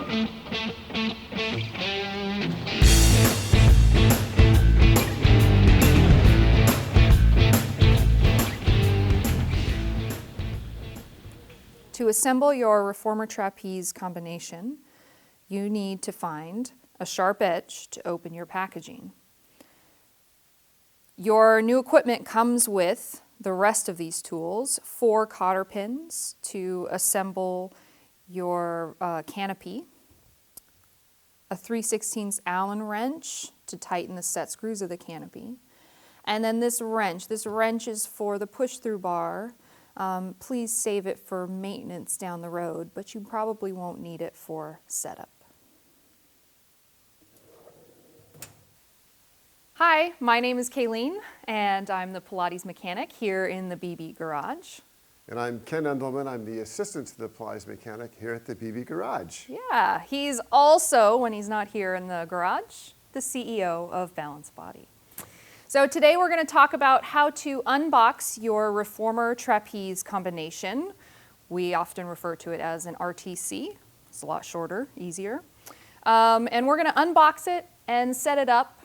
To assemble your reformer trapeze combination, you need to find a sharp edge to open your packaging. Your new equipment comes with the rest of these tools: 4 cotter pins to assemble your canopy, a 3/16 Allen wrench to tighten the set screws of the canopy, and then this wrench. This wrench is for the push-through bar. Please save it for maintenance down the road, but you probably won't need it for setup. Hi, my name is Kayleen, and I'm the Pilates mechanic here in the BB Garage. And I'm Ken Endelman. I'm the assistant to the Pilates mechanic here at the BB Garage. Yeah, he's also, when he's not here in the garage, the CEO of Balance Body. So today we're going to talk about how to unbox your reformer trapeze combination. We often refer to it as an RTC. It's a lot shorter, easier. And we're going to unbox it and set it up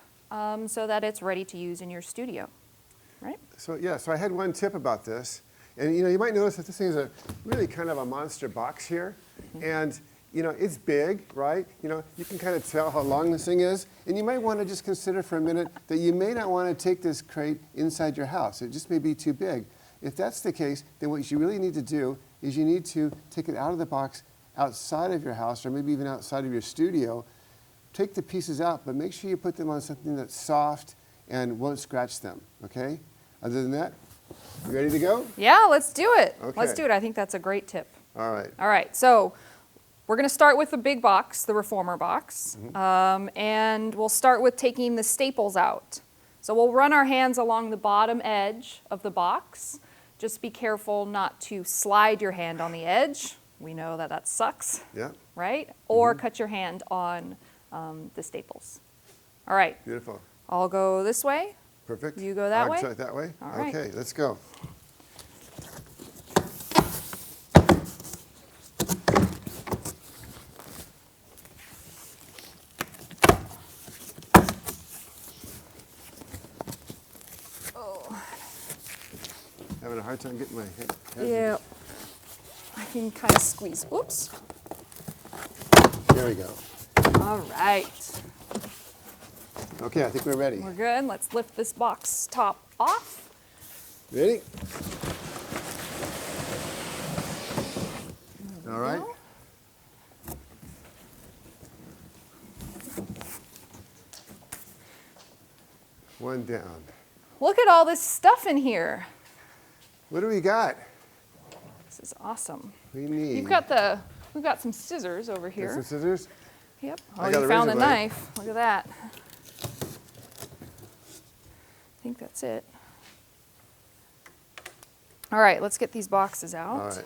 so that it's ready to use in your studio, right? So I had one tip about this. And you might notice that this thing is a really kind of a monster box here. And it's big, right? You can kind of tell how long this thing is. And you might want to just consider for a minute that you may not want to take this crate inside your house. It just may be too big. If that's the case, then what you really need to do is you need to take it out of the box outside of your house, or maybe even outside of your studio. Take the pieces out, but make sure you put them on something that's soft and won't scratch them, okay? Other than that, you ready to go? Yeah, let's do it. Okay. Let's do it. I think that's a great tip. All right. All right, so we're going to start with the big box, the reformer box, and we'll start with taking the staples out. So we'll run our hands along the bottom edge of the box. Just be careful not to slide your hand on the edge. We know that that sucks, Yeah. right? Or cut your hand on the staples. All right. Beautiful. I'll go this way. Perfect. You go that way? I'll try it that way. All right. Okay, let's go. Oh. Having a hard time getting my head. Yeah. I can kind of squeeze. Oops. There we go. All right. Okay, I think we're ready. We're good. Let's lift this box top off. Ready? All right. One down. Look at all this stuff in here. What do we got? This is awesome. We need. We've got some scissors over here. Some scissors? Yep. Oh, I got you a found razor the blade. knife. Look at that. I think that's it. All right, let's get these boxes out. All right.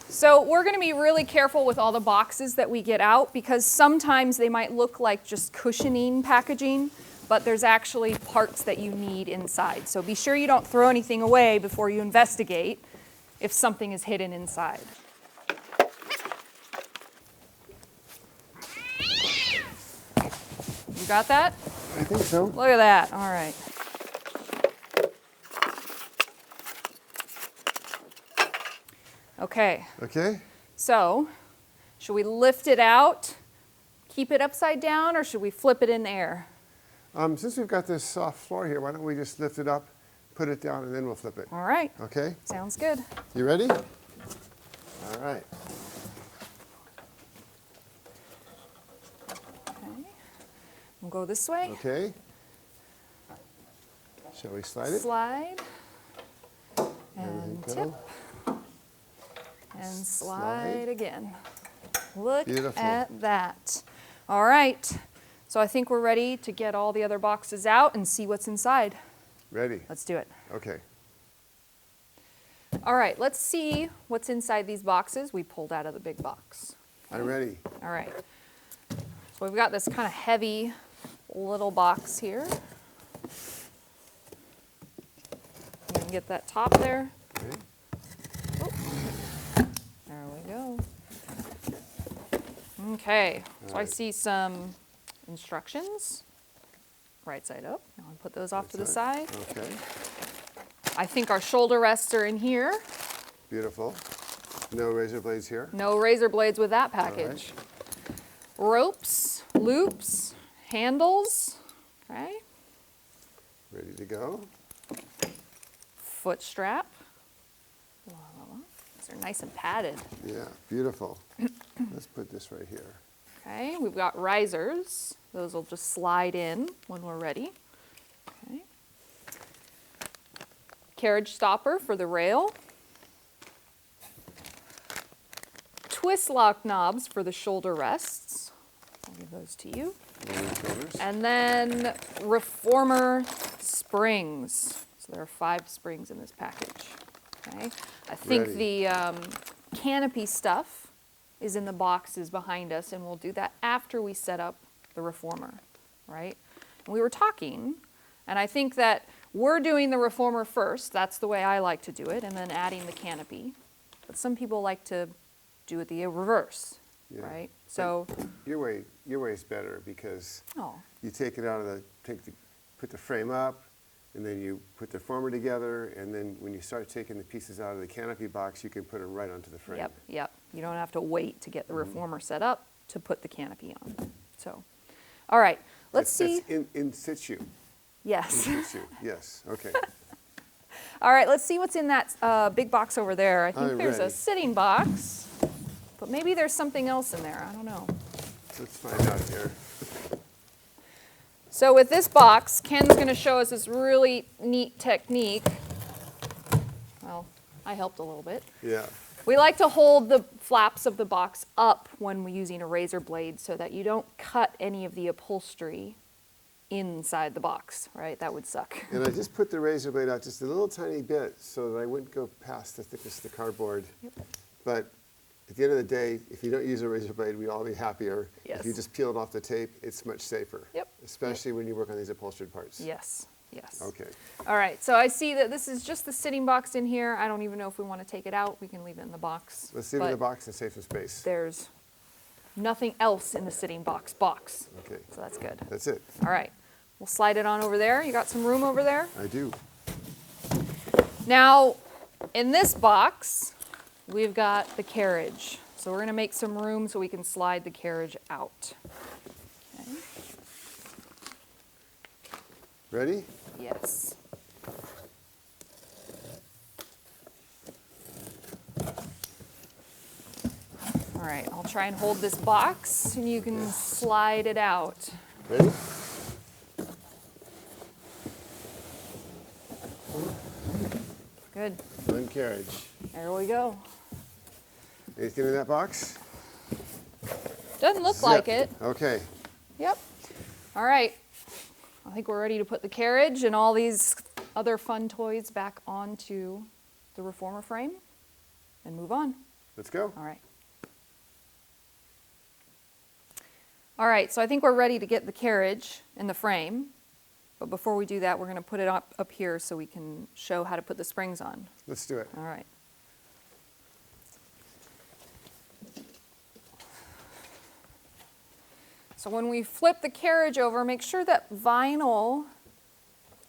So we're going to be really careful with all the boxes that we get out, because sometimes they might look like just cushioning packaging, but there's actually parts that you need inside. So be sure you don't throw anything away before you investigate if something is hidden inside. You got that? I think so. Look at that. All right. Okay. Okay. So, should we lift it out, keep it upside down, or should we flip it in the air? Since we've got this soft floor here, why don't we just lift it up, put it down, and then we'll flip it. All right. Okay? Sounds good. You ready? All right. Okay. We'll go this way. Okay. Shall we slide it? Slide. There And we tip. go. And slide again. Look Beautiful. at that. All right. So I think we're ready to get all the other boxes out and see what's inside. Ready? Let's do it. Okay. All right, let's see what's inside these boxes we pulled out of the big box. I'm ready. All right. So we've got this kind of heavy little box here. You can get that top there. Okay. Oh. There we go. Okay, so I right. see some instructions. Right side up. Now I'll put those off to the side. Okay, I think our shoulder rests are in here. beautiful. No razor blades here. No razor blades with that All right. package. Ropes, loops, handles, okay. Ready to go. Foot strap. These are nice and padded. Yeah, beautiful. Let's put this right here. Okay, we've got risers. Those will just slide in when we're ready. Okay. Carriage stopper for the rail. Twist lock knobs for the shoulder rests. I'll give those to you. Lower shoulders. And then reformer springs. So there are 5 springs in this package. Okay. I think Ready. the canopy stuff is in the boxes behind us, and we'll do that after we set up the reformer, right? And we were talking, and I think that we're doing the reformer first. That's the way I like to do it, and then adding the canopy. But some people like to do it the reverse, Yeah. right? So, Your way is better because oh, you take it out of put the frame up, and then you put the former together, and then when you start taking the pieces out of the canopy box, you can put them right onto the frame. yep, yep. You don't have to wait to get the reformer set up to put the canopy on. So, all right, let's see. That's in situ. Yes. In situ. Yes. Okay. All right, let's see what's in that big box over there. I think I'm there's a ready. sitting box, but maybe there's something else in there. I don't know. Let's find out here. So with this box, Ken's going to show us this really neat technique. Well, I helped a little bit. Yeah. We like to hold the flaps of the box up when we're using a razor blade so that you don't cut any of the upholstery inside the box, right? That would suck. And I just put the razor blade out just a little tiny bit so that I wouldn't go past the thickness of the cardboard. Yep. But at the end of the day, if you don't use a razor blade, we'd all be happier. Yes. If you just peel it off the tape, it's much safer. Yep. Especially when you work on these upholstered parts. Yes, yes. Okay. All right, so I see that this is just the sitting box in here. I don't even know if we want to take it out. We can leave it in the box. Let's leave it in the But box and save some space. there's nothing else in the sitting box, Okay. so that's good. That's it. All right, we'll slide it on over there. You got some room over there? I do. Now, in this box, we've got the carriage. So we're going to make some room so we can slide the carriage out. Okay. Ready? Yes. All right, I'll try and hold this box and you can slide it out. Ready? Good. One carriage. There we go. Anything in that box? Doesn't look Zip. like it. Okay. Yep. All right. I think we're ready to put the carriage and all these other fun toys back onto the reformer frame and move on. Let's go. All right. All right, so I think we're ready to get the carriage in the frame. But before we do that, we're going to put it up here so we can show how to put the springs on. Let's do it. All right. So when we flip the carriage over, make sure that vinyl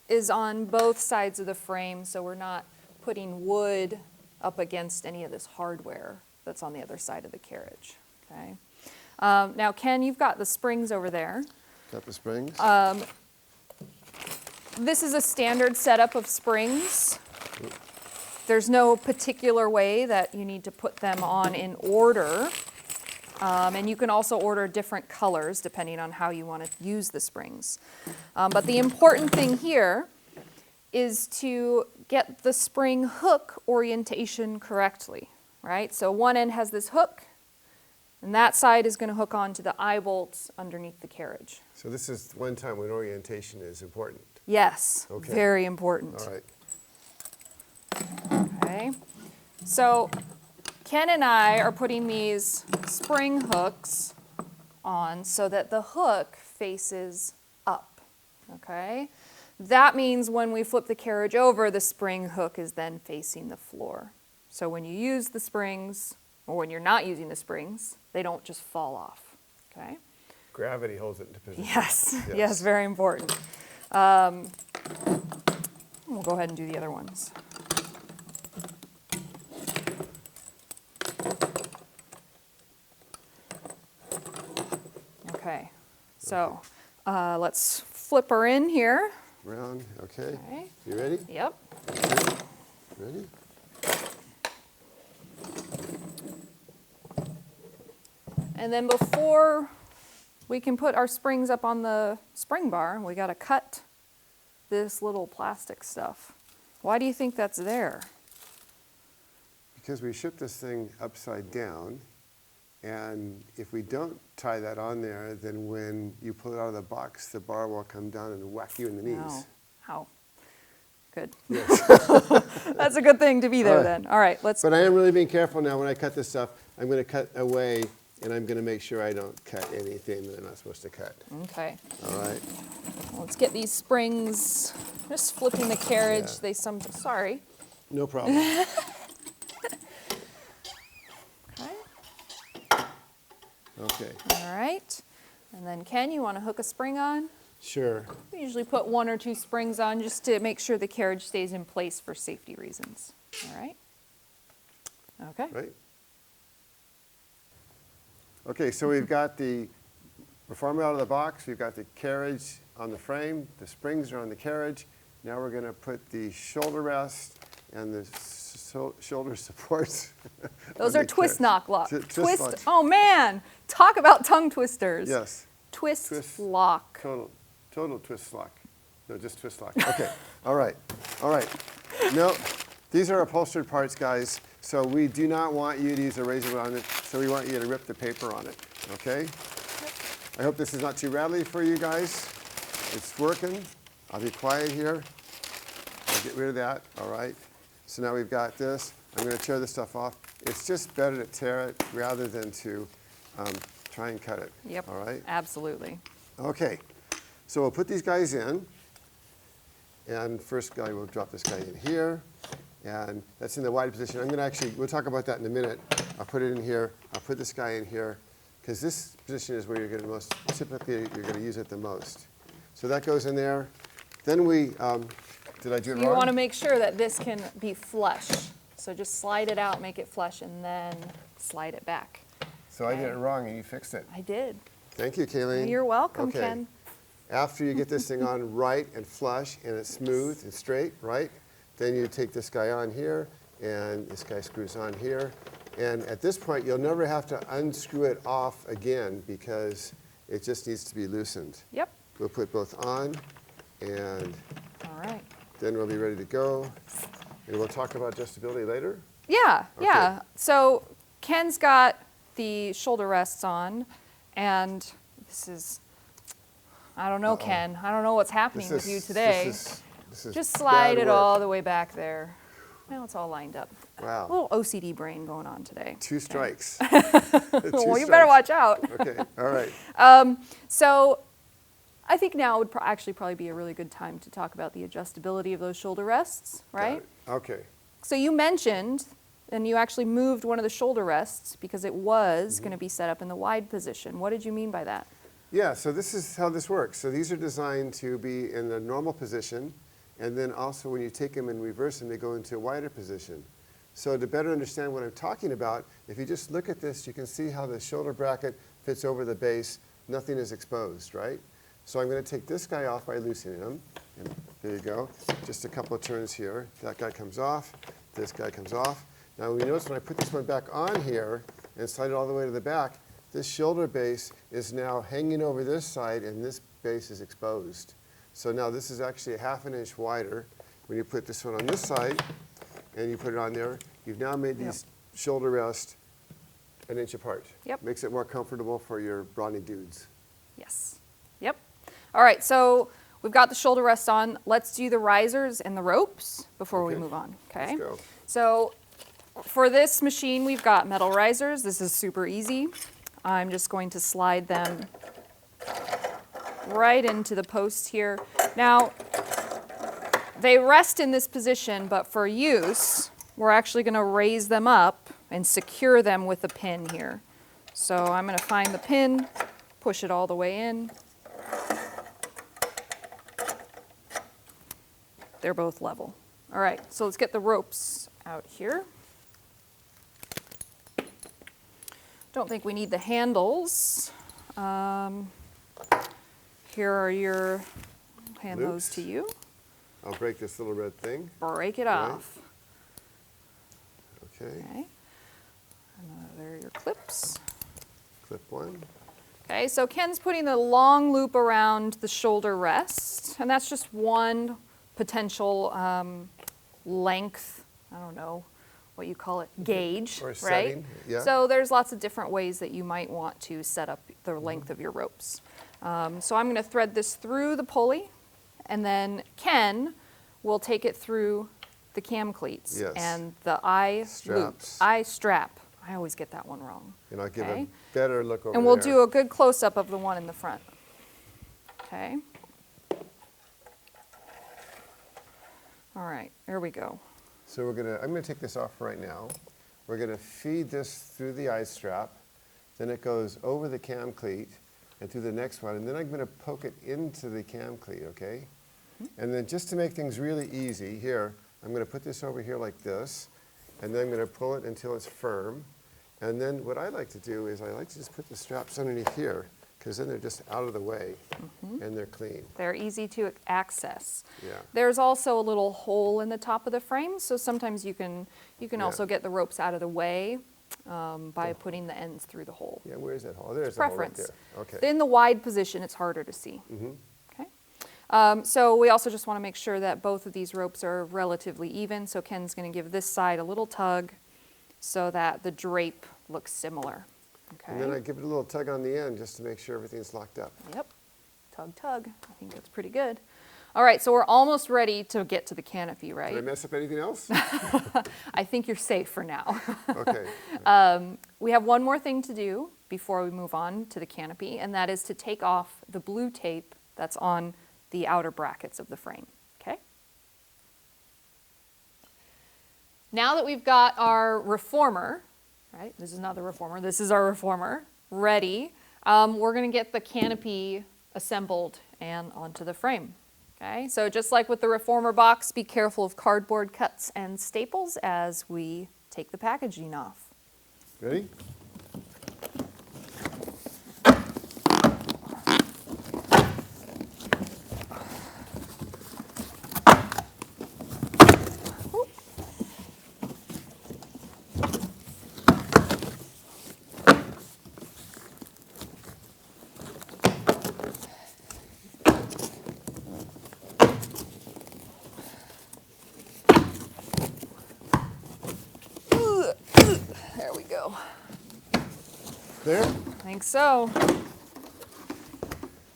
is on both sides of the frame so we're not putting wood up against any of this hardware that's on the other side of the carriage. Okay. Now, Ken, you've got the springs over there. Got the springs. This is a standard setup of springs. There's no particular way that you need to put them on in order. And you can also order different colors depending on how you want to use the springs. But the important thing here is to get the spring hook orientation correctly, right? So one end has this hook, and that side is going to hook onto the eye bolts underneath the carriage. So this is one time when orientation is important. Yes, Okay. very important. All right. Okay, so Ken and I are putting these spring hooks on so that the hook faces up, okay? That means when we flip the carriage over, the spring hook is then facing the floor. So when you use the springs, or when you're not using the springs, they don't just fall off, Okay. Gravity holds it into position. Yes, Yes. yes, very important. We'll go ahead and do the other ones. Okay, so let's flip her in here. Round, okay. Okay. You ready? Yep. Ready? And then before we can put our springs up on the spring bar, we got to cut this little plastic stuff. Why do you think that's there? Because we ship this thing upside down, and if we don't tie that on there, then when you pull it out of the box, the bar will come down and whack you in the knees. Oh, how? Good. Yes. That's a good thing to be there All right. then. All right, let's. But I am really being careful now when I cut this stuff. I'm going to cut away, and I'm going to make sure I don't cut anything that I'm not supposed to cut. Okay. All right? Let's get these springs. Just flipping the carriage. Yeah. They sorry. No problem. Okay. Okay. All right. And then Ken, you want to hook a spring on? Sure. We usually put 1 or 2 springs on just to make sure the carriage stays in place for safety reasons. All right. Okay. Right? Okay, so we've got the reformer out of the box. We've got the carriage on the frame. The springs are on the carriage. Now we're going to put the shoulder rest and the shoulder supports. Those on are the twist knock lock. Twist locks. Oh man, talk about tongue twisters. Yes. Twist lock. Total twist lock. No, just twist lock. Okay. All right. All right. No, these are upholstered parts, guys. So we do not want you to use a razor on it. So we want you to rip the paper on it. Okay? I hope this is not too rattly for you guys. It's working. I'll be quiet here. I'll get rid of that. All right. So now we've got this. I'm going to tear this stuff off. It's just better to tear it rather than to try and cut it. Yep. All right. Absolutely. Okay. So we'll put these guys in. And first guy, we'll drop this guy in here. And that's in the wide position. I'm going to actually, we'll talk about that in a minute. I'll put it in here. I'll put this guy in here. Because this position is where you're going to typically you're going to use it the most. So that goes in there. Then we, did I do it wrong? You want to make sure that this can be flush. So just slide it out, make it flush, and then slide it back. So I did it wrong and you fixed it. I did. Thank you, Kayleen. You're welcome, Okay. Ken. After you get this thing on right and flush and it's smooth and straight, right? Then you take this guy on here and this guy screws on here. And at this point, you'll never have to unscrew it off again because it just needs to be loosened. Yep. We'll put both on and All right. then we'll be ready to go. And we'll talk about adjustability later. Yeah, Okay. yeah. So Ken's got the shoulder rests on, and this is, I don't know, Ken. I don't know what's happening with you today. This is Just slide bad it work. all the way back there. Now it's all lined up. A Wow. little OCD brain going on today. 2 strikes. Well, you better watch out. Okay, all right. So I think now would actually probably be a really good time to talk about the adjustability of those shoulder rests, right? Got it. Okay. So you mentioned, and you actually moved one of the shoulder rests because it was going to be set up in the wide position. What did you mean by that? Yeah, so this is how this works. So these are designed to be in the normal position, and then also when you take them and reverse them, they go into a wider position. So to better understand what I'm talking about, if you just look at this, you can see how the shoulder bracket fits over the base. Nothing is exposed, right? So I'm going to take this guy off by loosening him. And there you go. Just a couple of turns here. That guy comes off. This guy comes off. Now you notice when I put this one back on here and slide it all the way to the back, this shoulder base is now hanging over this side and this base is exposed. So now this is actually a ½ inch wider. When you put this one on this side and you put it on there, you've now made these shoulder rests 1 inch apart. Yep. Makes it more comfortable for your brawny dudes. Yes. Yep. All right, so we've got the shoulder rests on. Let's do the risers and the ropes before we Okay. move on, okay? Let's go. So for this machine, we've got metal risers. This is super easy. I'm just going to slide them right into the post here. Now, they rest in this position, but for use, we're actually going to raise them up and secure them with a pin here. So I'm going to find the pin push it all the way in. They're both level. All right, so let's get the ropes out here. Don't think we need the handles. Here are your, I'll hand those to you. I'll break this little red thing. Break it Right. off. Okay. Okay. And there are your clips. Clip one. Okay, so Ken's putting the long loop around the shoulder rest, and that's just one potential length, I don't know what you call it, gauge, Or right? setting, yeah. So there's lots of different ways that you might want to set up the length of your ropes. So I'm going to thread this through the pulley, and then Ken will take it through the cam cleats Yes. and the eye loop, Straps. eye strap. I always get that one wrong. And I'll give Okay. a better look over And we'll there. do a good close-up of the one in the front. Okay. All right, there we go. So I'm gonna take this off right now. We're gonna feed this through the eye strap, then it goes over the cam cleat and through the next one, and then I'm gonna poke it into the cam cleat, okay? And then just to make things really easy, here, I'm gonna put this over here like this, and then I'm gonna pull it until it's firm. And then what I like to do is I like to just put the straps underneath here, because then they're just out of the way and they're clean. They're easy to access. Yeah. There's also a little hole in the top of the frame, so sometimes you can Yeah. also get the ropes out of the way by putting the ends through the hole. Yeah, where's that hole? There's the hole right Preference. there. Okay. In the wide position, it's harder to see. Okay. So we also just want to make sure that both of these ropes are relatively even. So Ken's going to give this side a little tug so that the drape looks similar. Okay. And then I give it a little tug on the end just to make sure everything's locked up. Yep. Tug, tug. I think that's pretty good. All right, so we're almost ready to get to the canopy, right? Did I mess up anything else? I think you're safe for now. Okay. We have one more thing to do before we move on to the canopy, and that is to take off the blue tape that's on the outer brackets of the frame, okay? Now that we've got our reformer, right, this is not the reformer, this is our reformer, ready, we're gonna get the canopy assembled and onto the frame. Okay, so just like with the reformer box, be careful of cardboard cuts and staples as we take the packaging off. Ready? There we go. There? I think so.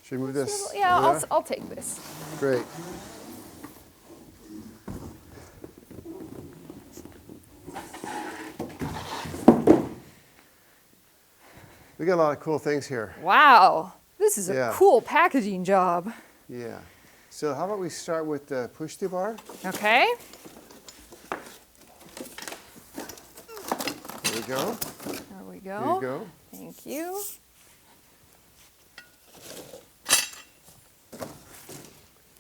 Should we move this? Yeah, over there? I'll take this. Great. We got a lot of cool things here. Wow, this is a Yeah. cool packaging job. Yeah. So how about we start with the push-to bar? Okay. There we go. There we There go. you go. Thank you.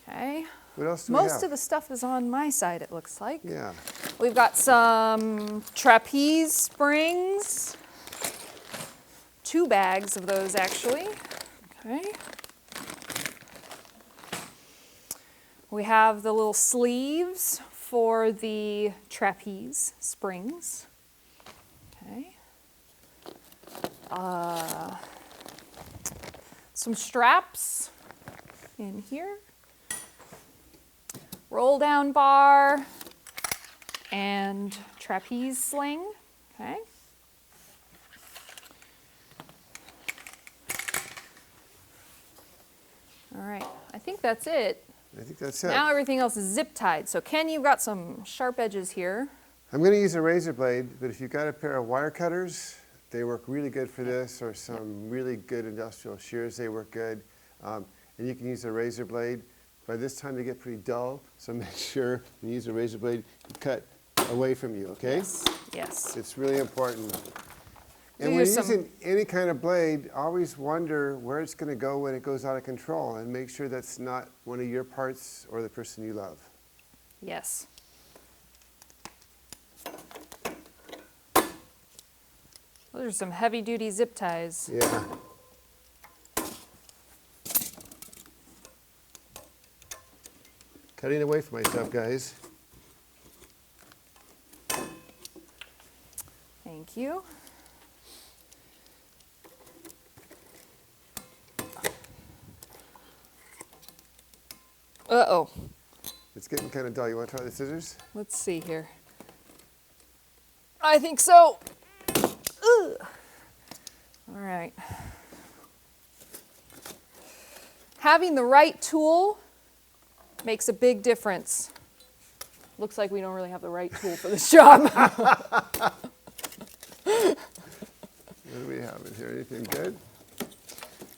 Okay. What else do we have? Most of the stuff is on my side, it looks like. Yeah. We've got some trapeze springs. 2 bags of those, actually. Okay. We have the little sleeves for the trapeze springs. Okay. Some straps in here. Roll down bar and trapeze sling. Okay. All right, I think that's it. I think that's it. Now everything else is zip tied. So Ken, you've got some sharp edges here. I'm going to use a razor blade, but if you've got a pair of wire cutters, they work really good for this, or some really good industrial shears, they work good. And you can use a razor blade. By this time they get pretty dull, so make sure when you use a razor blade, you cut away from you, okay? Yes. It's really important. And when you're using any kind of blade, always wonder where it's going to go when it goes out of control, and make sure that's not one of your parts or the person you love. Yes. Those are some heavy-duty zip ties. Yeah. Cutting away from myself, guys. Thank you. Uh-oh. It's getting kind of dull. You want to try the scissors? Let's see here. I think so. Ugh. All right. Having the right tool makes a big difference. Looks like we don't really have the right tool for this job. What do we have in here? Anything good?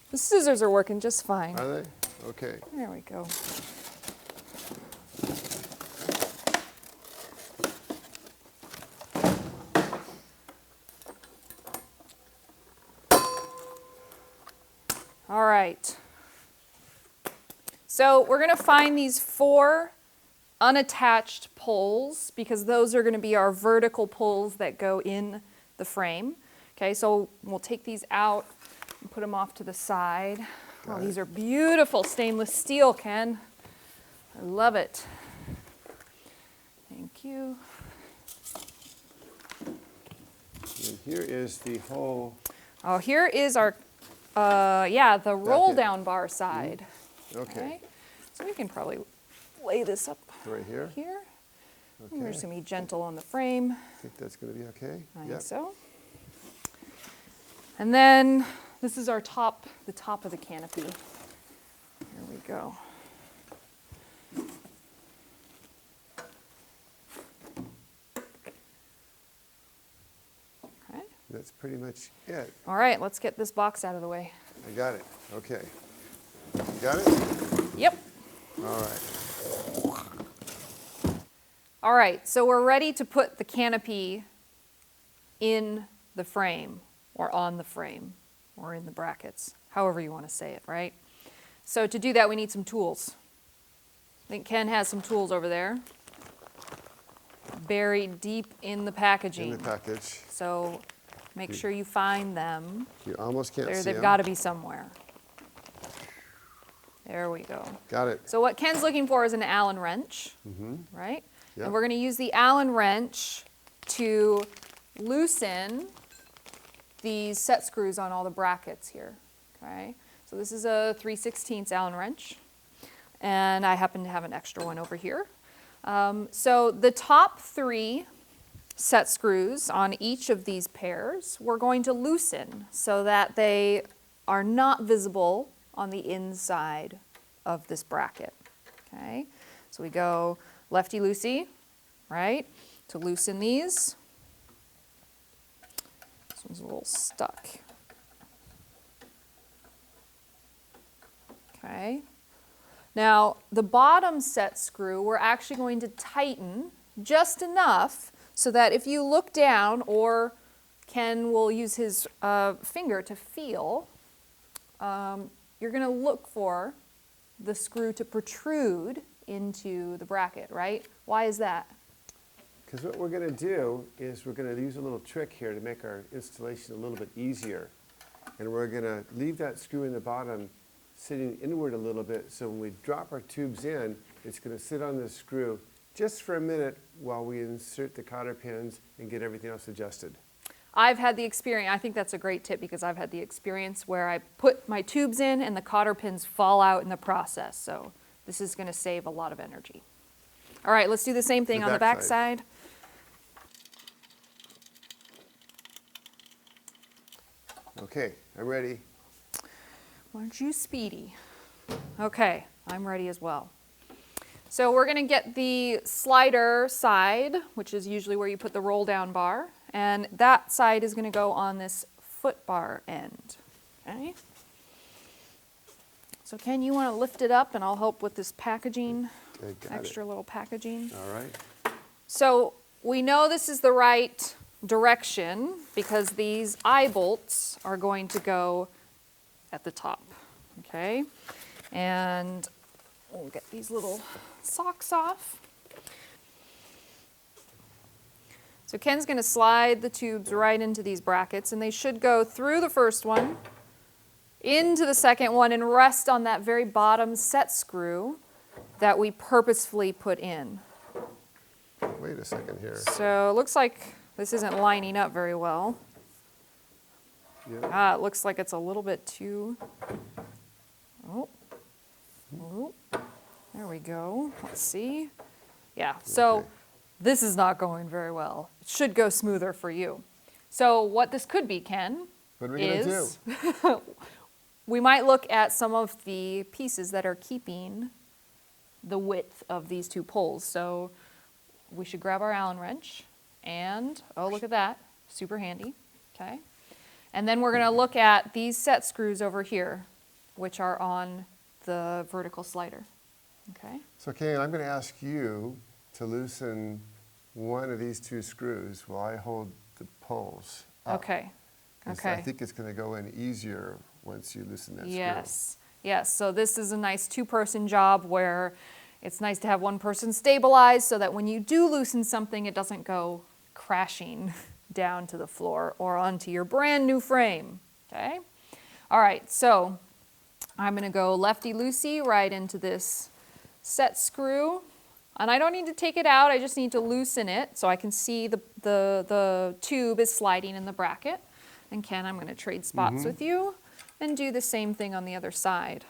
The scissors are working just fine. Are they? Okay. There we go. All right. So we're going to find these 4 unattached poles because those are going to be our vertical poles that go in the frame. Okay, so we'll take these out and put them off to the side. Oh, these are beautiful stainless steel, Ken. I love it. Thank you. And here is the whole. Oh, here is our, the roll down bar side. Okay. So we can probably lay this up Right here? here. Okay. We're just going to be gentle on the frame. I think that's going to be okay. I think so. And then this is our top, the top of the canopy. Here we go. Okay. That's pretty much it. All right, let's get this box out of the way. I got it. Okay. Got it? Yep. All right. All right, so we're ready to put the canopy in the frame or on the frame or in the brackets, however you want to say it, right? So to do that, we need some tools. I think Ken has some tools over there, buried deep in the packaging. In the package. So make sure you find them. You almost can't see They've them. got to be somewhere. There we go. Got it. So what Ken's looking for is an Allen wrench, right? Yep. And we're going to use the Allen wrench to loosen these set screws on all the brackets here, okay? So this is a 3/16 Allen wrench, and I happen to have an extra one over here. So the top 3 set screws on each of these pairs, we're going to loosen so that they are not visible on the inside of this bracket, okay? So we go lefty-loosey, right, to loosen these. This one's a little stuck. Okay. Now, the bottom set screw, we're actually going to tighten just enough so that if you look down, or Ken will use his finger to feel, you're going to look for the screw to protrude into the bracket, right? Why is that? Because what we're going to do is we're going to use a little trick here to make our installation a little bit easier. And we're going to leave that screw in the bottom sitting inward a little bit, so when we drop our tubes in, it's going to sit on the screw just for a minute while we insert the cotter pins and get everything else adjusted. I've had the experience, I think that's a great tip because I've had the experience where I put my tubes in and the cotter pins fall out in the process. So this is going to save a lot of energy. All right, let's do the same thing on the back side. Okay, I'm ready. Aren't you speedy? Okay, I'm ready as well. So we're going to get the slider side, which is usually where you put the roll down bar, and that side is going to go on this foot bar end. Okay? So Ken, you want to lift it up and I'll help with this packaging, Okay, got extra it. little packaging. All right. So we know this is the right direction because these eye bolts are going to go at the top, okay? And we'll get these little socks off. So Ken's going to slide the tubes right into these brackets, and they should go through the first one, into the second one, and rest on that very bottom set screw that we purposefully put in. Wait a second here. So it looks like this isn't lining up very well. Yeah. It looks like it's a little bit too... Oh. There we go. Let's see. Yeah, so Okay. this is not going very well. It should go smoother for you. So what this could be, Ken, What are we going to do? is we might look at some of the pieces that are keeping the width of these two poles. So we should grab our Allen wrench and, oh, look at that, super handy, okay? And then we're going to look at these set screws over here, which are on the vertical slider, okay? So, Kay, I'm going to ask you to loosen one of these two screws while I hold the poles up. Okay, 'Cause okay. I think it's going to go in easier once you loosen that Yes, yes, so this is a nice two-person job where it's nice to have one person stabilize so that when you do loosen something, it doesn't go crashing down to the floor or onto your brand new frame, okay? All right, so I'm gonna go lefty-loosey right into this set screw. And I don't need to take it out, I just need to loosen it so I can see the tube is sliding in the bracket. And Ken, I'm gonna trade spots with you and do the same thing on the other side.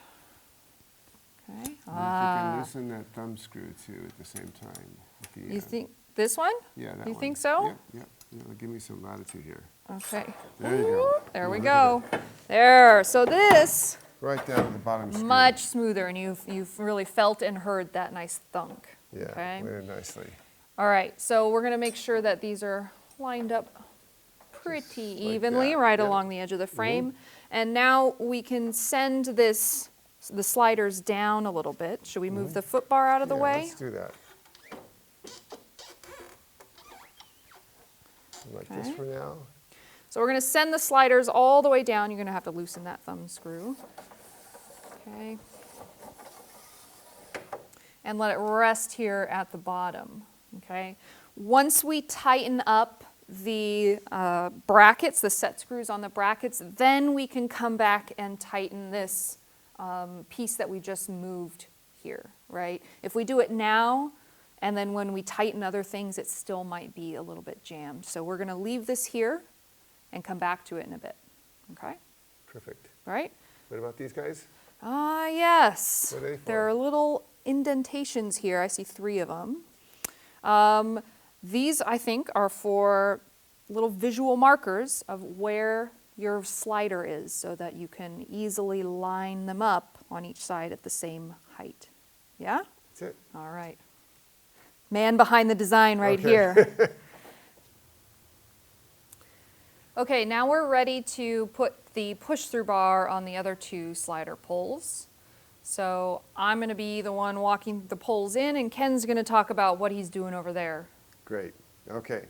Okay. screw. And if you can loosen that thumb screw too at the same time. At the You end. think this one? Yeah, that You one. think so? Yep, yep. Give me some latitude here. Okay. There you go. There we Look go. at There. So this Right down at the bottom screw. much smoother, and you've really felt and heard that nice thunk. Yeah, Okay. very nicely. All right. So we're gonna make sure that these are lined up pretty like evenly that, right yeah. along the edge of the frame. And now we can send the sliders down a little bit. Should we move the foot bar out of the Yeah, way? let's do that. Like this Okay. for now. So we're going to send the sliders all the way down. You're going to have to loosen that thumb screw. Okay. And let it rest here at the bottom. Okay. Once we tighten up the brackets, the set screws on the brackets, then we can come back and tighten this piece that we just moved here, right? If we do it now, and then when we tighten other things, it still might be a little bit jammed. So we're going to leave this here and come back to it in a bit, okay? Perfect. Right? What about these guys? Yes. What are they for? There are little indentations here. I see 3 of them. These, I think, are for little visual markers of where your slider is so that you can easily line them up on each side at the same height. Yeah? That's it. All right. Man behind the design right Okay. here. Okay, now we're ready to put the push-through bar on the other 2 slider poles. So I'm going to be the one walking the poles in, and Ken's going to talk about what he's doing over there. Great. Okay.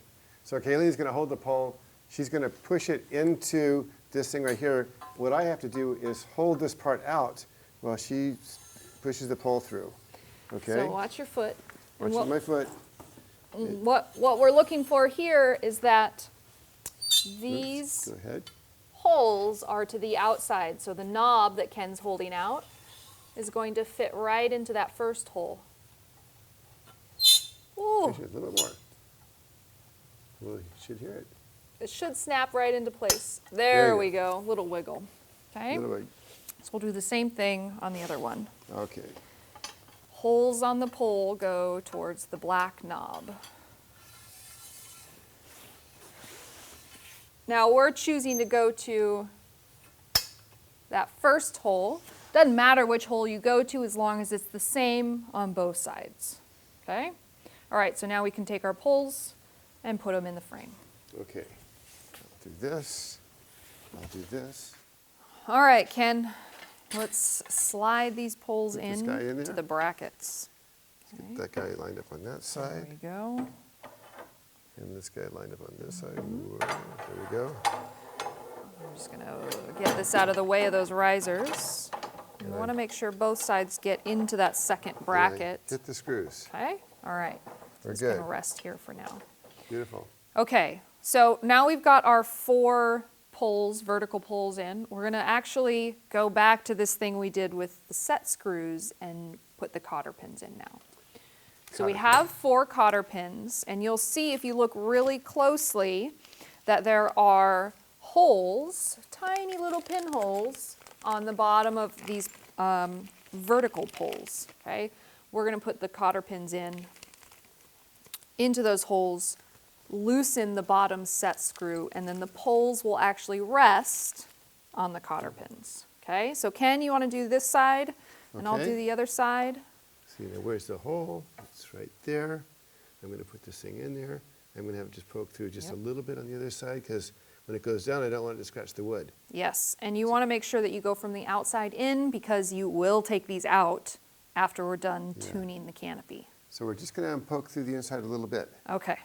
So Kayleen's going to hold the pole. She's going to push it into this thing right here. What I have to do is hold this part out while she pushes the pole through. Okay? So watch your foot. And Watch my foot. what we're looking for here is that these Go ahead. holes are to the outside. So the knob that Ken's holding out is going to fit right into that first hole. Ooh, Push it a little bit more. Well, you should hear it. it should snap right into place. There There you we go, little wiggle. Okay, A little bit. so we'll do the same thing on the other one. Okay. Holes on the pole go towards the black knob. Now we're choosing to go to that first hole. Doesn't matter which hole you go to as long as it's the same on both sides. Okay? All right, so now we can take our poles and put them in the frame. Okay. I'll do this. I'll do this. All right, Ken, let's slide these poles Put this guy in into there? the brackets. Get that guy lined up on that There side. we go. And this guy lined up on this side. Whoa, there we go. I'm just going to get this out of the way of those risers. You want to make sure both sides get into that second bracket. Hit the screws. Okay, all right. We're It's going to good. rest here for now. Beautiful. Okay, so now we've got our 4 pulls, vertical pulls in. We're going to actually go back to this thing we did with the set screws and put the cotter pins in now. So we have 4 cotter pins, and you'll see if you look really closely that there are holes, tiny little pinholes, on the bottom of these vertical pulls, okay? We're going to put the cotter pins into those holes, loosen the bottom set screw, and then the poles will actually rest on the cotter pins, okay? So Ken, you want to do this side, and I'll do Okay. the other side. See, now where's the hole? It's right there. I'm going to put this thing in there. I'm going to have it just poke through just a little bit on the other side because when it goes down, I don't want it to scratch the wood. Yes, and you want to make sure that you go from the outside in because you will take these out after we're done tuning the canopy. So we're just going to poke through the inside a little bit. Okay.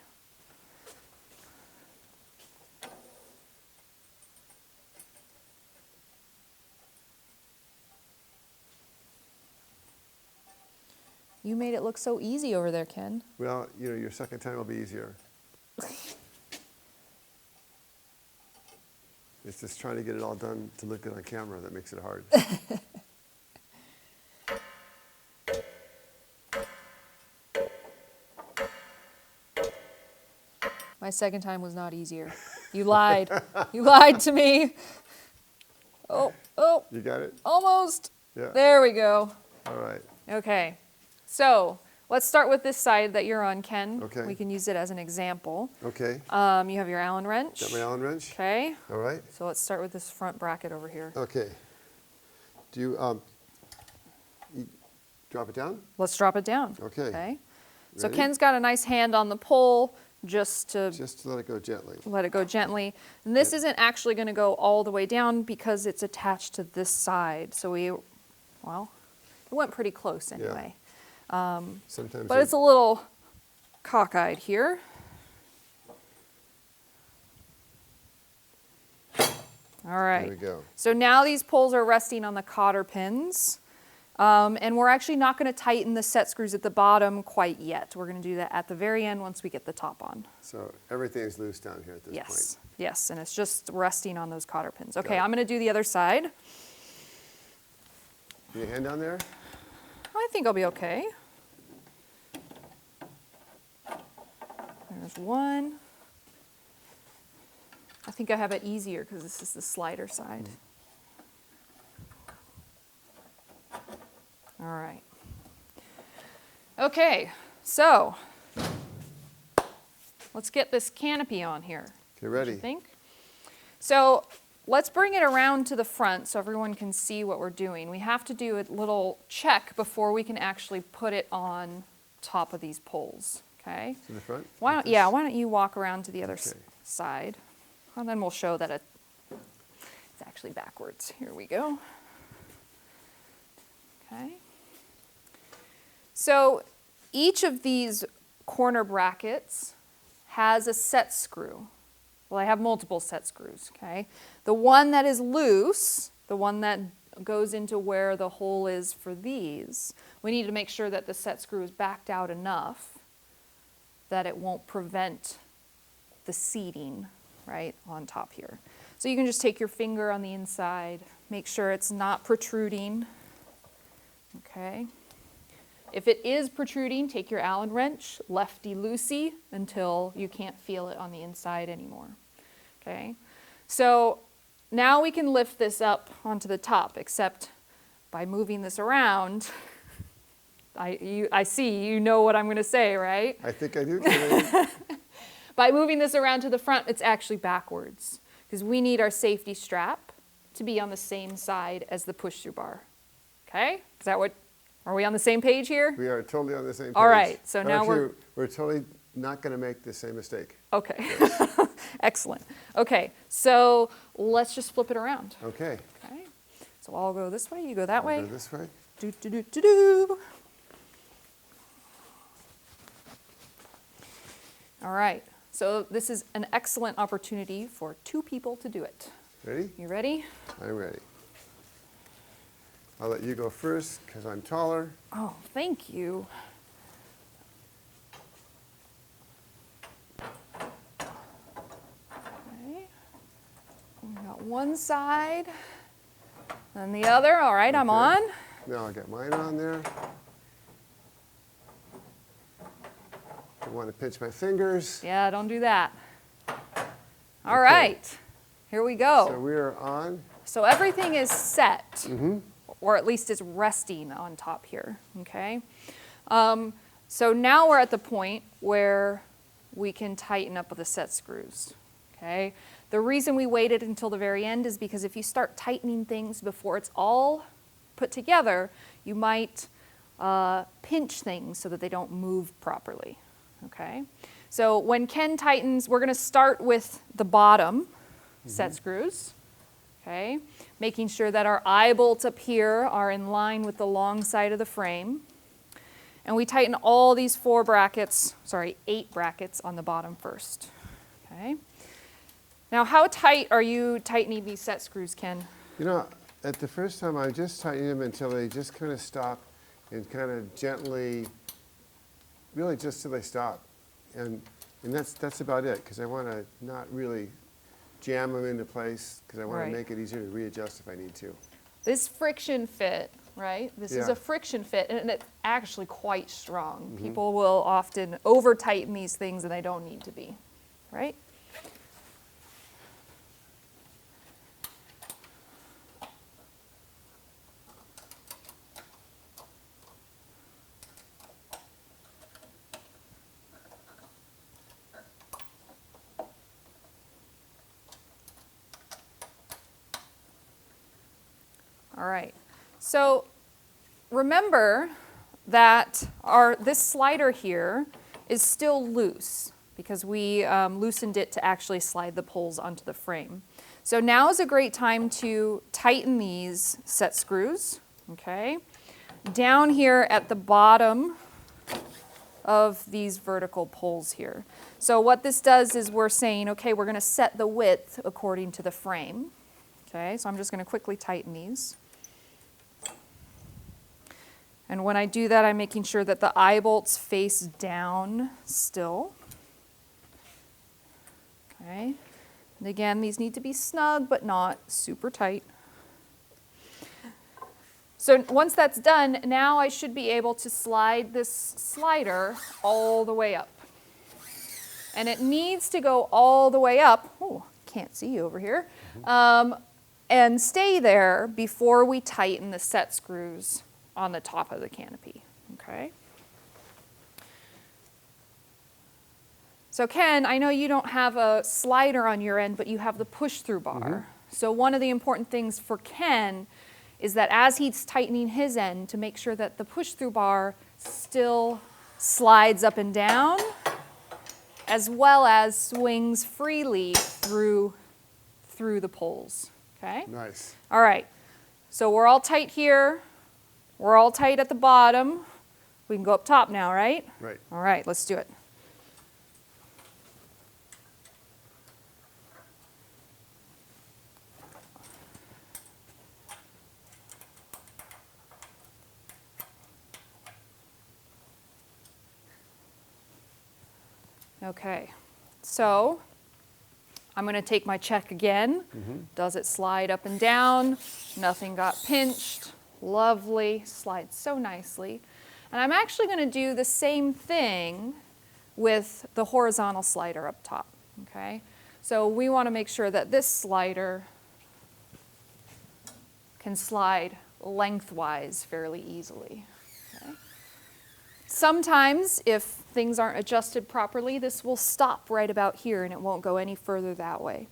You made it look so easy over there, Ken. Well, you know, your second time will be easier. It's just trying to get it all done to look good on camera that makes it hard. My second time was not easier. You lied. You lied to me. Oh, You got it? almost. Yeah. There we go. All right. Okay, so let's start with this side that you're on, Ken. Okay. We can use it as an example. Okay. You have your Allen wrench. Got my Allen wrench? Okay, All right. so let's start with this front bracket over here. Okay. Do you drop it down? Let's drop it down. Okay. So Ready? Ken's got a nice hand on the pole just to Just to let it go gently. let it go gently. And this isn't actually going to go all the way down because it's attached to this side. So well, it went pretty close anyway. Sometimes. But it's a little cockeyed here. All right. There we go. So now these poles are resting on the cotter pins. And we're actually not going to tighten the set screws at the bottom quite yet. We're going to do that at the very end once we get the top on. So everything's loose down here at this Yes, yes, and it's just resting on those cotter pins. Okay, it. I'm going to do the other side. point. Your hand down there? I think I'll be okay. There's one. I think I have it easier because this is the slider side. All right. Okay, so let's get this canopy on here. Okay, What ready? do you think? So let's bring it around to the front so everyone can see what we're doing. We have to do a little check before we can actually put it on top of these poles, okay? To the front? Why Like don't, yeah, this? why don't you walk around to the other Okay. side? And then we'll show that it's actually backwards. Here we go. Okay. So each of these corner brackets has a set screw. Well, I have multiple set screws, okay? The one that is loose, the one that goes into where the hole is for these, we need to make sure that the set screw is backed out enough that it won't prevent the seating, right, on top here. So you can just take your finger on the inside, make sure it's not protruding, okay? If it is protruding, take your Allen wrench, lefty-loosey, until you can't feel it on the inside anymore, okay? So now we can lift this up onto the top, except by moving this around, I see, you know what I'm going to say, right? I think I do. Kennedy. By moving this around to the front, it's actually backwards, because we need our safety strap to be on the same side as the push-through bar, okay? Is that what? Are we on the same page here? We are totally on the same page. All right, so now Actually, we're totally not going to make the same mistake. Okay, excellent. Okay, so let's just flip it around. Okay. Okay, so I'll go this way, you go that I'll way. go this way. Do, do, do, do, do. All right, So this is an excellent opportunity for 2 people to do it. Ready? You ready? I'm ready. I'll let you go first because I'm taller. Oh, thank you. Okay. We got one side, and the other. All right, I'm Okay. on. Now I'll get mine on there. I want to pinch my fingers. Yeah, don't do that. All Okay. right, here we go. So we are on. So everything is set, or at least is resting on top here, okay? So now we're at the point where we can tighten up with the set screws, okay? The reason we waited until the very end is because if you start tightening things before it's all put together, you might pinch things so that they don't move properly, okay? So when Ken tightens, we're gonna start with the bottom set screws. Okay, making sure that our eye bolts up here are in line with the long side of the frame. And we tighten all these 8 brackets on the bottom first. Okay. Now, how tight are you tightening these set screws, Ken? You know, at the first time, I just tighten them until they just kind of stop and kind of gently, really just till they stop. And that's about it, because I want to not really jam them into place because I want Right. to make it easier to readjust if I need to. This friction fit, right? This is Yeah. a friction fit, and it's actually quite strong. People will often over tighten these things and they don't need to be, right? All right, so remember that this slider here is still loose because we loosened it to actually slide the poles onto the frame. So now is a great time to tighten these set screws, okay? Down here at the bottom of these vertical poles here. So what this does is we're saying, okay, we're gonna set the width according to the frame. Okay, so I'm just gonna quickly tighten these. And when I do that, I'm making sure that the eye bolts face down still. Okay, and again, these need to be snug, but not super tight. So once that's done, now I should be able to slide this slider all the way up. And it needs to go all the way up. Oh, can't see you over here. And stay there before we tighten the set screws on the top of the canopy, okay? So Ken, I know you don't have a slider on your end, but you have the push-through bar. So one of the important things for Ken is that as he's tightening his end, to make sure that the push-through bar still slides up and down, as well as swings freely through the poles, okay? Nice. All right, so we're all tight here. We're all tight at the bottom. We can go up top now, right? Right. All right, let's do it. Okay, so I'm going to take my check again. Does it slide up and down? Nothing got pinched. Lovely, slides so nicely. And I'm actually going to do the same thing with the horizontal slider up top, okay? So we want to make sure that this slider can slide lengthwise fairly easily, okay? Sometimes, if things aren't adjusted properly, this will stop right about here and it won't go any further that way.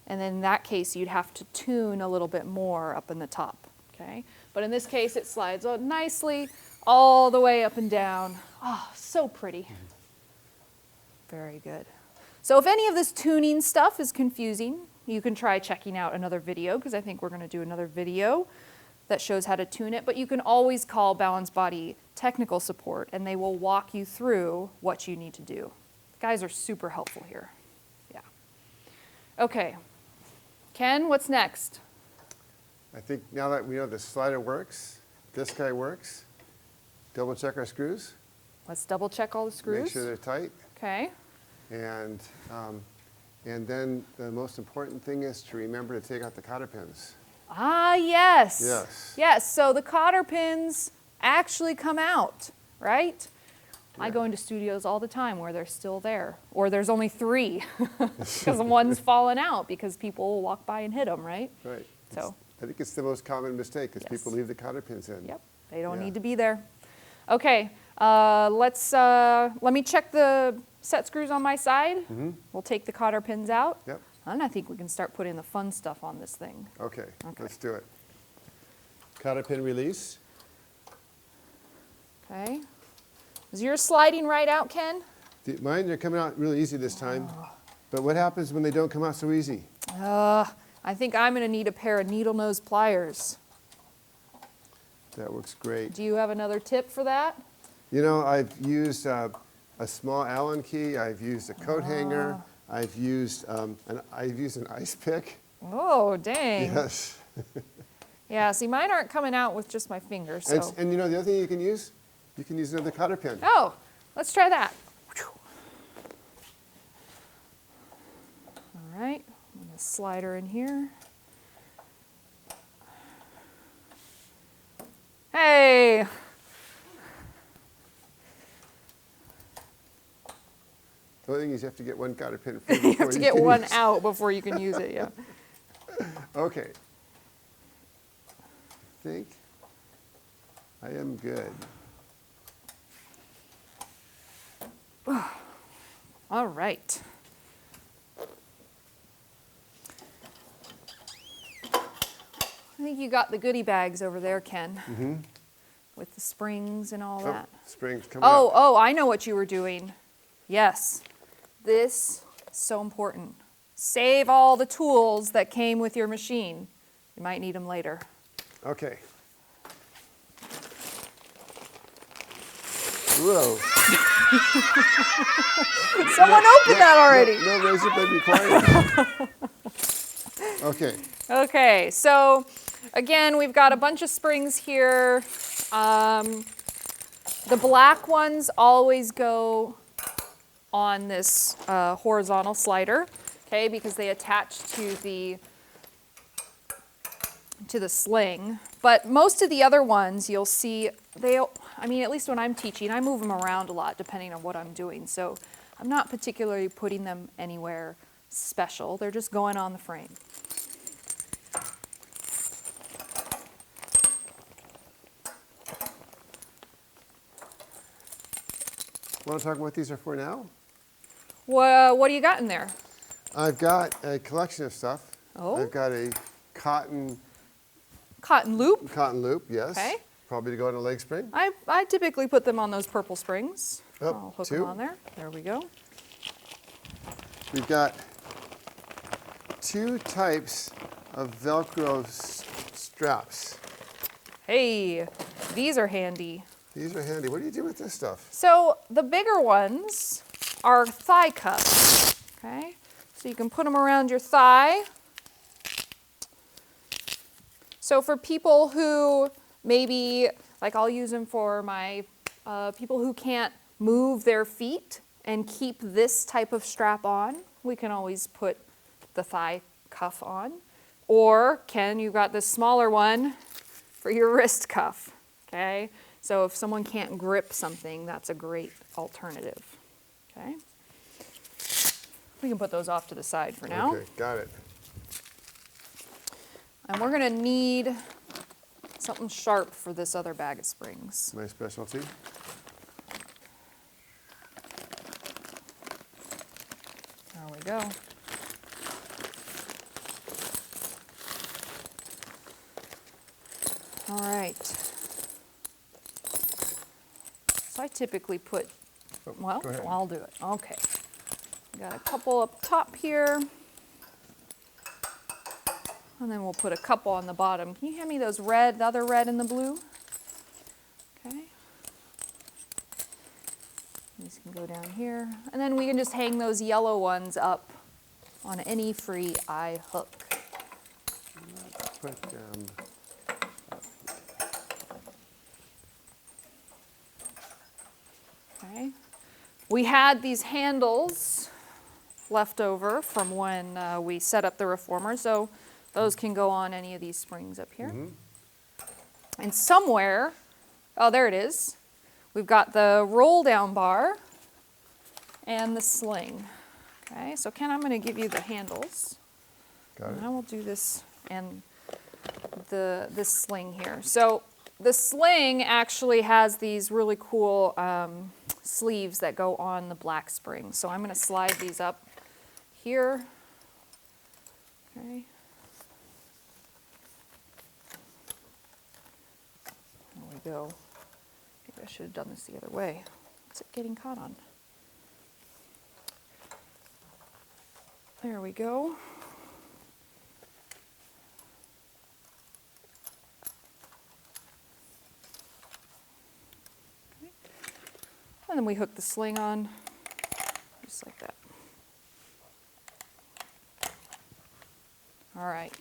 And then in that case, you'd have to tune a little bit more up in the top, okay? But in this case, it slides out nicely all the way up and down. Oh, so pretty. Very good. So if any of this tuning stuff is confusing, you can try checking out another video, because I think we're going to do another video that shows how to tune it. But you can always call Balance Body technical support, and they will walk you through what you need to do. Guys are super helpful here. Yeah. Okay. Ken, what's next? I think now that we know the slider works, this guy works, double check our screws. Let's double check all the screws. Make sure they're tight. Okay. And then the most important thing is to remember to take out the cotter pins. Ah, yes. Yes. Yes, so the cotter pins actually come out, right? I Yeah. go into studios all the time where they're still there, or there's only 3 because one's fallen out because people will walk by and hit them, right? Right. So. I think it's the most common mistake because Yes. people leave the cotter pins in. Yep, they don't Yeah. need to be there. Okay, let me check the set screws on my side. We'll take the cotter pins out. Yep. And I think we can start putting the fun stuff on this thing. Okay, Okay. let's do it. Cotter pin release. Okay. Is yours sliding right out, Ken? Mine are coming out really easy this time. But what happens when they don't come out so easy? I think I'm going to need a pair of needle nose pliers. That works great. Do you have another tip for that? You know, I've used a small Allen key. I've used a coat hanger. I've used an ice pick. Oh, dang. Yes. Yeah, see, mine aren't coming out with just my fingers, so. And you know the other thing you can use? You can use another cotter pin. Oh, let's try that. All right, I'm going to slide her in here. Hey! The only thing is you have to get one cotter pin free You before have to get can one use- out before you can use it, yeah. Okay. I think I am good. All right. I think you got the goodie bags over there, Ken. With the springs and all that. Springs coming up. Oh, I know what you were doing. Yes. This is so important. Save all the tools that came with your machine. You might need them later. Okay. Whoa. Someone opened that already. No razor blade required. Okay. Okay, so again, we've got a bunch of springs here. The black ones always go on this horizontal slider, okay, because they attach to the sling. But most of the other ones, you'll see, I mean, at least when I'm teaching, I move them around a lot depending on what I'm doing. So I'm not particularly putting them anywhere special. They're just going on the frame. Want to talk about what these are for now? What do you got in there? I've got a collection of stuff. Oh. I've got a cotton Cotton loop. loop, yes. Okay. Probably to go on a leg spring. I typically put them on those purple springs. Oh, I'll hook 2. them on there. There we go. We've got 2 types of Velcro straps. Hey, these are handy. These are handy. What do you do with this stuff? So the bigger ones are thigh cuffs, okay? So you can put them around your thigh. So for people who maybe, like I'll use them for my people who can't move their feet and keep this type of strap on, we can always put the thigh cuff on. Or Ken, you've got this smaller one for your wrist cuff, okay? So if someone can't grip something, that's a great alternative, okay? We can put those off to the side for now. Okay, got it. And we're gonna need something sharp for this other bag of springs. My specialty. There we go. All right. So I typically put, well, go ahead. I'll do it. Okay. Got a couple up top here. And then we'll put a couple on the bottom. Can you hand me those red, the other red and the blue? Okay. These can go down here. And then we can just hang those yellow ones up on any free eye hook. Put Okay. We had these handles left over from when we set up the reformer, so those can go on any of these springs up here. And somewhere, oh, there it is. We've got the roll down bar and the sling. Okay, so Ken, I'm going to give you the handles. Got it. And I will do this and this sling here. So the sling actually has these really cool sleeves that go on the black spring. So I'm going to slide these up here. Okay. There we go. Maybe I should have done this the other way. What's it getting caught on? There we go. Okay. And then we hook the sling on, just like that. All right.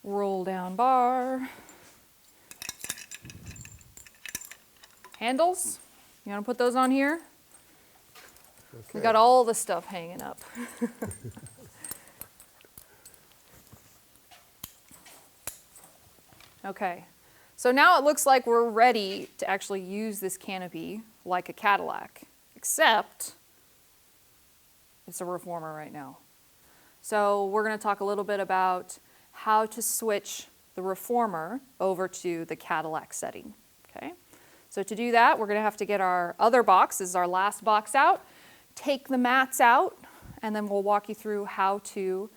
Roll down bar. Handles, you want to put those on here? Okay. We got all the stuff hanging up. Okay, so now it looks like we're ready to actually use this canopy like a Cadillac, except it's a reformer right now. So we're going to talk a little bit about how to switch the reformer over to the Cadillac setting. Okay, so to do that, we're going to have to get our other box. This is our last box out. Take the mats out, and then we'll walk you through how to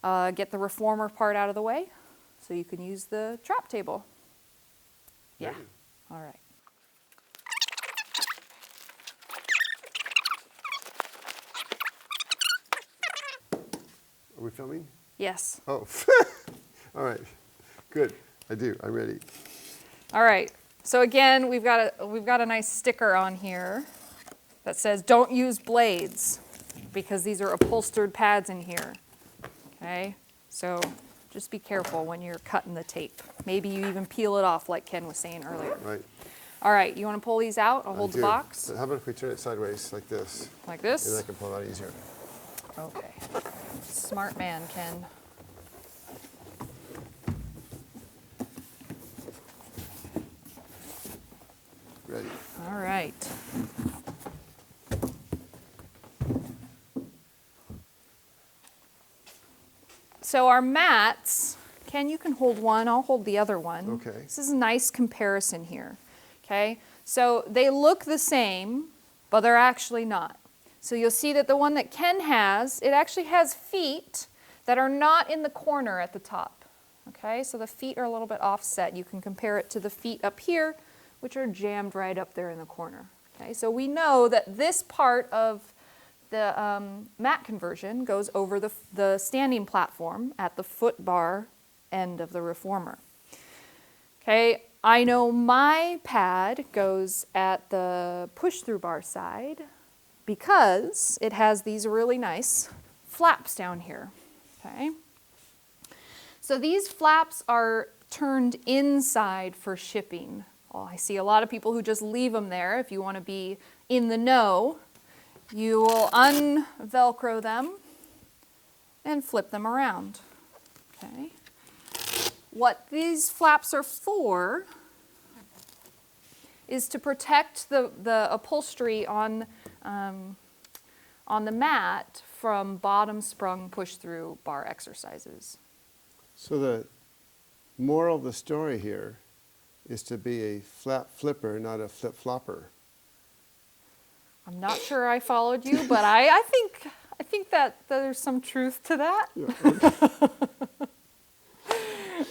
get the reformer part out of the way so you can use the trap table. Yeah, all right. Are we filming? Yes. Oh, all right. Good. I'm ready. All right. So again, we've got a nice sticker on here that says don't use blades because these are upholstered pads in here. Okay? So just be careful when you're cutting the tape. Maybe you even peel it off like Ken was saying earlier. Right. All right, you want to pull these out? I'll hold the box. So how about if we turn it sideways like this? Like this? Maybe I can pull it out easier. Okay. Smart man, Ken. Ready. All right. So our mats, Ken, you can hold one, I'll hold the other one. Okay. This is a nice comparison here. Okay, so they look the same, but they're actually not. So you'll see that the one that Ken has, it actually has feet that are not in the corner at the top. Okay, so the feet are a little bit offset. You can compare it to the feet up here, which are jammed right up there in the corner. Okay, so we know that this part of the mat conversion goes over the standing platform at the foot bar end of the reformer. Okay, I know my pad goes at the push-through bar side because it has these really nice flaps down here. Okay, so these flaps are turned inside for shipping. Well, I see a lot of people who just leave them there. If you want to be in the know, you will un-Velcro them and flip them around. Okay. What these flaps are for is to protect the upholstery on the mat from bottom sprung push-through bar exercises. So the moral of the story here is to be a flap flipper, not a flip flopper. I'm not sure I followed you, but I think that there's some truth to that. Yeah, okay.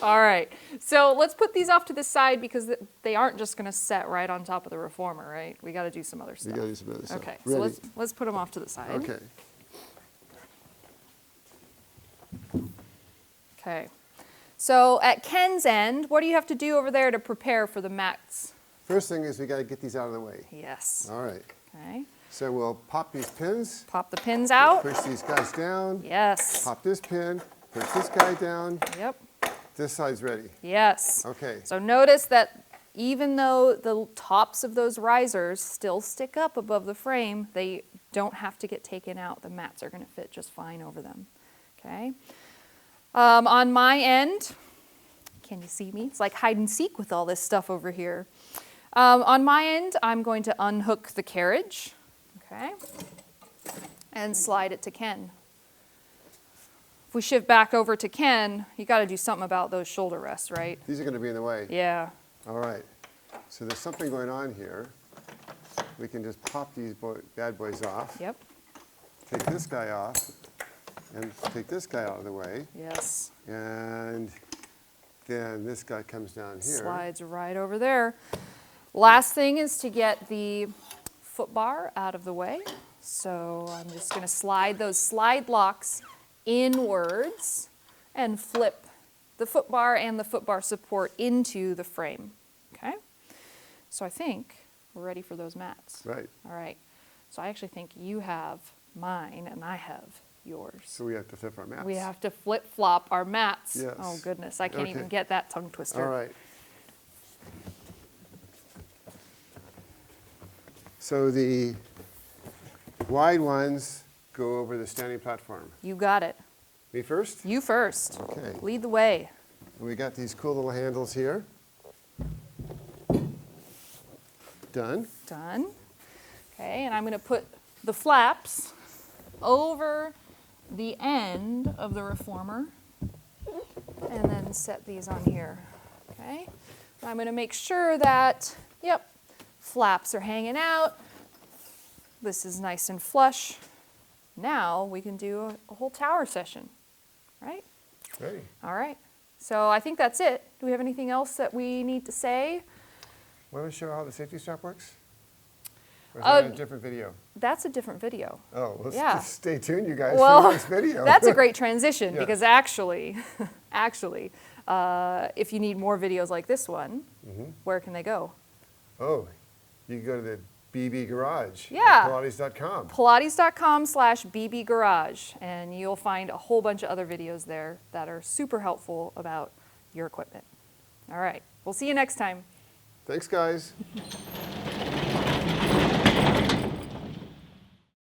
All right, so let's put these off to the side because they aren't just going to set right on top of the reformer, right? We got to do some other stuff. You got to do some other stuff. Okay, Ready. so let's put them off to the side. Okay. Okay. So at Ken's end, what do you have to do over there to prepare for the mats? First thing is we got to get these out of the way. Yes. All right. Okay. So we'll pop these pins, Pop the pins out. push these guys down, Yes. pop this pin, push this guy down. Yep. This side's ready. Yes. Okay. So notice that even though the tops of those risers still stick up above the frame, they don't have to get taken out. The mats are going to fit just fine over them. Okay. On my end, can you see me? It's like hide and seek with all this stuff over here. On my end, I'm going to unhook the carriage, okay, and slide it to Ken. If we shift back over to Ken, you got to do something about those shoulder rests, right? These are going to be in the way. Yeah. All right. So there's something going on here. We can just pop these bad boys off. Yep. Take this guy off and take this guy out of the way. Yes. And then this guy comes down here. Slides right over there. Last thing is to get the foot bar out of the way. So I'm just going to slide those slide locks inwards and flip the foot bar and the foot bar support into the frame. Okay? So I think we're ready for those mats. Right. All right. So I actually think you have mine and I have yours. So we have to flip our mats. We have to flip-flop our mats. Yes. Oh, goodness. I can't Okay. even get that tongue twister. All right. So the wide ones go over the standing platform. You got it. Me first? You first. Okay. Lead the way. We got these cool little handles here. Done. Done. Okay, and I'm going to put the flaps over the end of the reformer and then set these on here. Okay, I'm going to make sure that, yep, flaps are hanging out. This is nice and flush. Now we can do a whole tower session, right? Ready. All right. So I think that's it. Do we have anything else that we need to say? Want to show how the safety strap works? Or is that a different video? That's a different video. Oh, let's Yeah. just stay tuned, you guys, Well, for the next video. that's a great transition Yeah. because actually, if you need more videos like this one, where can they go? Oh, you can go to the BB Garage. Yeah. At Pilates.com. Pilates.com/BB Garage, and you'll find a whole bunch of other videos there that are super helpful about your equipment. All right, we'll see you next time. Thanks, guys.